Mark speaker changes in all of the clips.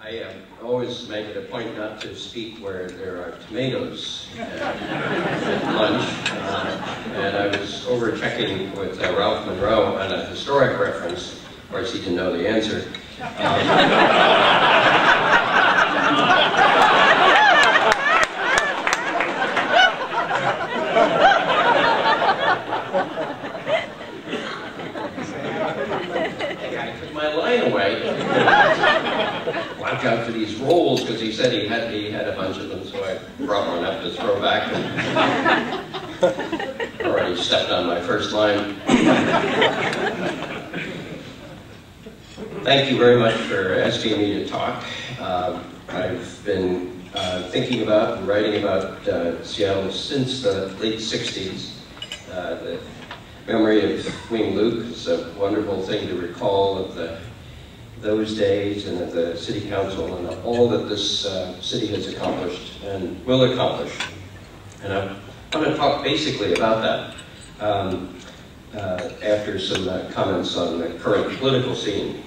Speaker 1: I always make it a point not to speak where there are tomatoes at lunch. And I was over checking with Ralph Monroe on a historic reference. Of course, he didn't know the answer. I took my line away. Watch out for these rolls, because he said he had a bunch of them, so I brought one up to throw back. And already stepped on my first line. Thank you very much for asking me to talk. I've been thinking about and writing about Seattle since the late 60s. The memory of Wing Luke is a wonderful thing to recall of those days and of the City Council and all that this city has accomplished and will accomplish. And I want to talk basically about that after some comments on the current political scene.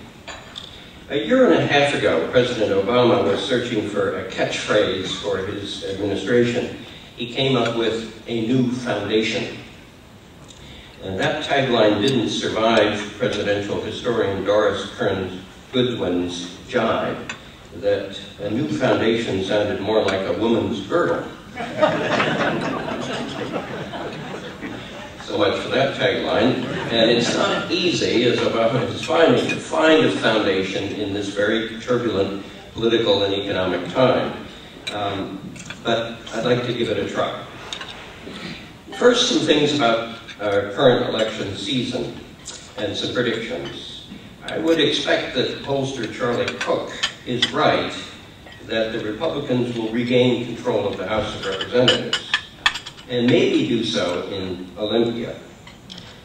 Speaker 1: A year and a half ago, President Obama was searching for a catchphrase for his administration. He came up with a new foundation. And that tagline didn't survive presidential historian Doris Kearns Goodwin's jibe that a new foundation sounded more like a woman's girdle. So much for that tagline. And it's not easy, as Obama is finding, to find a foundation in this very turbulent political and economic time. But I'd like to give it a try. First, some things about our current election season and some predictions. I would expect that pollster Charlie Cook is right that the Republicans will regain control of the House of Representatives, and maybe do so in Olympia.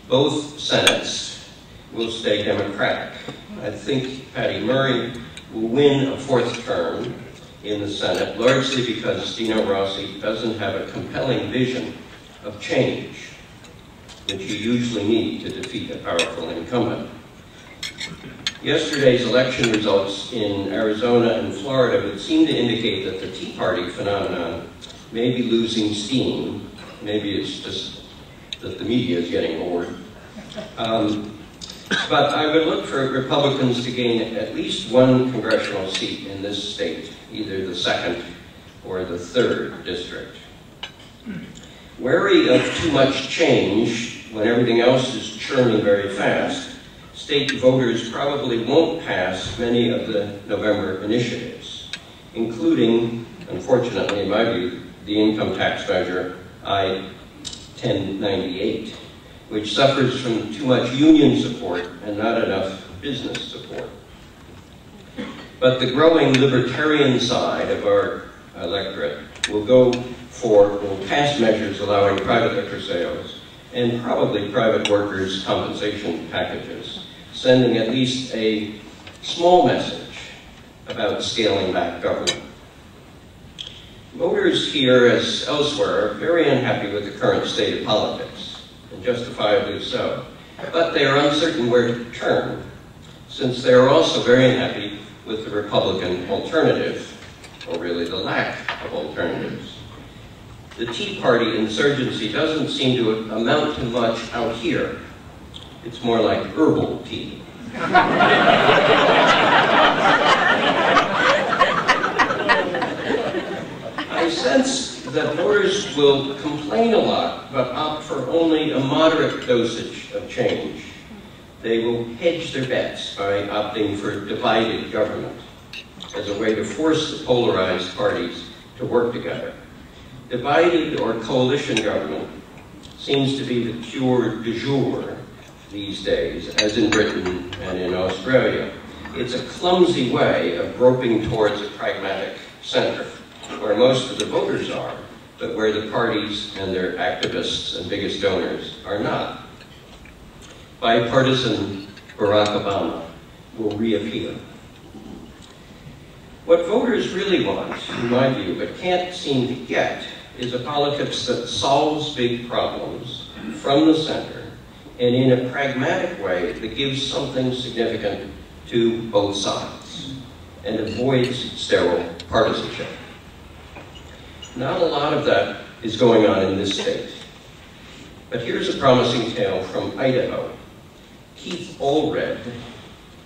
Speaker 1: Both Senates will stay Democratic. I think Patty Murray will win a fourth term in the Senate, largely because Dino Rossi doesn't have a compelling vision of change, which you usually need to defeat a powerful incumbent. Yesterday's election results in Arizona and Florida would seem to indicate that the Tea Party phenomenon may be losing steam. Maybe it's just that the media is getting bored. But I would look for Republicans to gain at least one congressional seat in this state, either the 2nd or the 3rd district. Wary of too much change when everything else is churning very fast, state voters probably won't pass many of the November initiatives, including, unfortunately in my view, the income tax measure I-1098, which suffers from too much union support and not enough business support. But the growing libertarian side of our electorate will pass measures allowing private liquor sales and probably private workers' compensation packages, sending at least a small message about scaling back government. Voters here, as elsewhere, are very unhappy with the current state of politics, and justifiably so. But they are uncertain where to turn, since they are also very unhappy with the Republican alternative, or really the lack of alternatives. The Tea Party insurgency doesn't seem to amount to much out here. It's more like herbal tea. I sense that voters will complain a lot, but opt for only a moderate dosage of change. They will hedge their bets by opting for divided government as a way to force the polarized parties to work together. Divided or coalition government seems to be the cure du jour these days, as in Britain and in Australia. It's a clumsy way of groping towards a pragmatic center, where most of the voters are, but where the parties and their activists and biggest donors are not. Bipartisan Barack Obama will reappear. What voters really want, in my view, but can't seem to get, is a politics that solves big problems from the center and in a pragmatic way that gives something significant to both sides. and avoids sterile partisanship. Not a lot of that is going on in this state. But here's a promising tale from Idaho. Keith Allred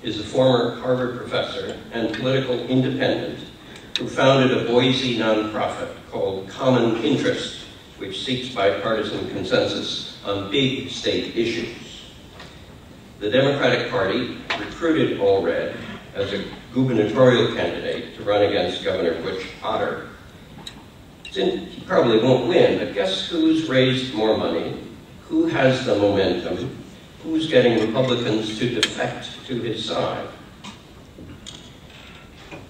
Speaker 1: is a former Harvard professor and political independent who founded a Boise nonprofit called Common Interest, which seeks bipartisan consensus on big state issues. The Democratic Party recruited Allred as a gubernatorial candidate to run against Governor Butch Otter. He probably won't win, but guess who's raised more money? Who has the momentum? Who's getting Republicans to defect to his side?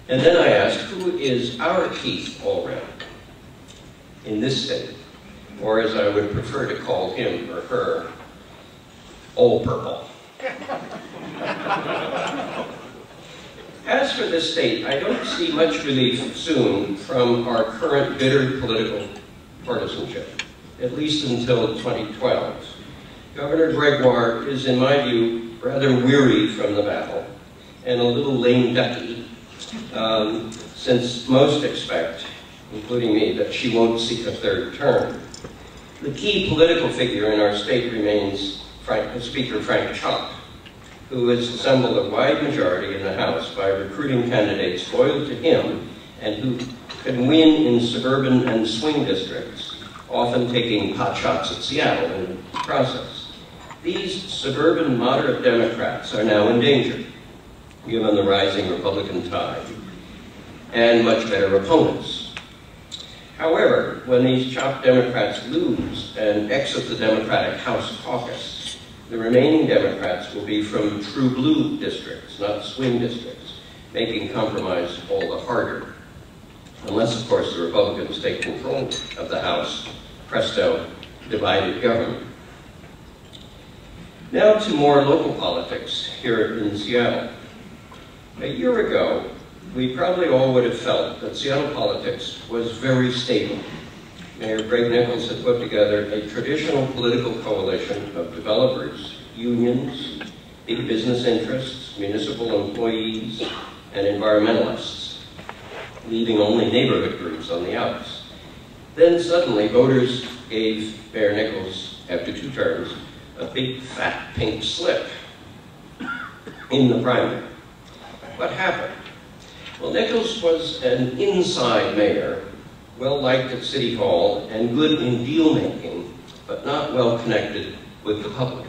Speaker 1: And then I asked, who is our Keith Allred in this state? Or as I would prefer to call him or her, All Purple. As for this state, I don't see much relief soon from our current bitter political partisanship, at least until 2012. Governor Gregoire is, in my view, rather weary from the battle and a little lame ducky, since most expect, including me, that she won't seek a third term. The key political figure in our state remains Speaker Frank Chop, who has assembled a wide majority in the House by recruiting candidates loyal to him and who can win in suburban and swing districts, often taking potshots at Seattle in the process. These suburban moderate Democrats are now in danger, given the rising Republican tide, and much better opponents. However, when these Chop Democrats lose and exit the Democratic House caucus, the remaining Democrats will be from true blue districts, not swing districts, making compromise all the harder. Unless, of course, the Republicans take control of the House. Presto, divided government. Now to more local politics here in Seattle. A year ago, we probably all would have felt that Seattle politics was very stable. Mayor Greg Nichols had put together a traditional political coalition of developers, unions, big business interests, municipal employees, and environmentalists, leaving only neighborhood groups on the outs. Then suddenly voters gave Mayor Nichols, after 2 terms, a big fat pink slip in the primary. What happened? Well, Nichols was an inside mayor, well-liked at City Hall and good in deal-making, but not well-connected with the public.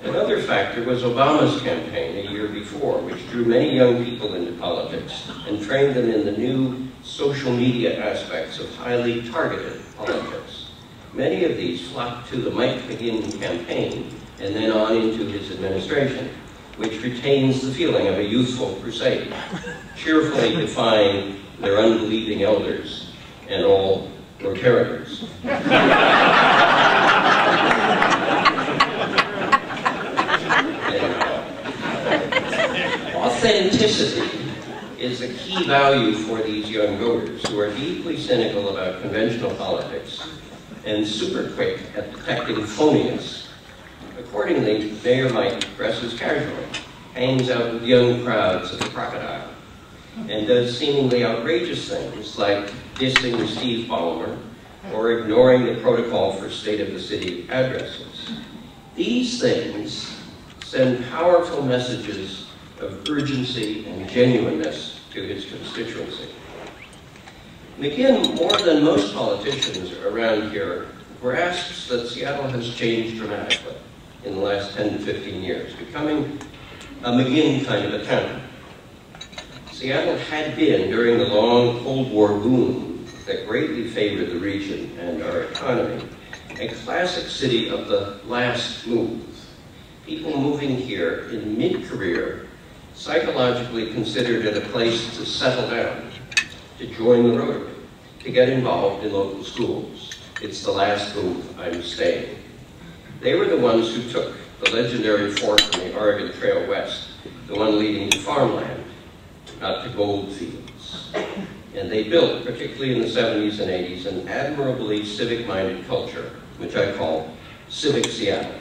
Speaker 1: Another factor was Obama's campaign a year before, which drew many young people into politics and trained them in the new social media aspects of highly targeted politics. Many of these flocked to the Mike McGinn campaign and then on into his administration, which retains the feeling of a youthful crusade, cheerfully defying their unbelieving elders and all Rotarians. Authenticity is a key value for these young voters who are deeply cynical about conventional politics and super quick at detecting phoniness. Accordingly, Mayor Mike dresses casually, hangs out with young crowds at the Crocodile, and does seemingly outrageous things like dissing Steve Ballmer or ignoring the protocol for State of the City addresses. These things send powerful messages of urgency and genuineness to his constituency. McGinn, more than most politicians around here, grasps that Seattle has changed dramatically in the last 10 to 15 years, becoming a McGinn kind of a town. Seattle had been, during the long Cold War boom that greatly favored the region and our economy, a classic city of the last move. People moving here in mid-career psychologically considered it a place to settle down, to join the Rotary, to get involved in local schools. It's the last move, I'm staying. They were the ones who took the legendary fork from the Oregon Trail West, the one leading to farmland, not to gold fields. And they built, particularly in the 70s and 80s, an admirably civic-minded culture, which I call Civic Seattle.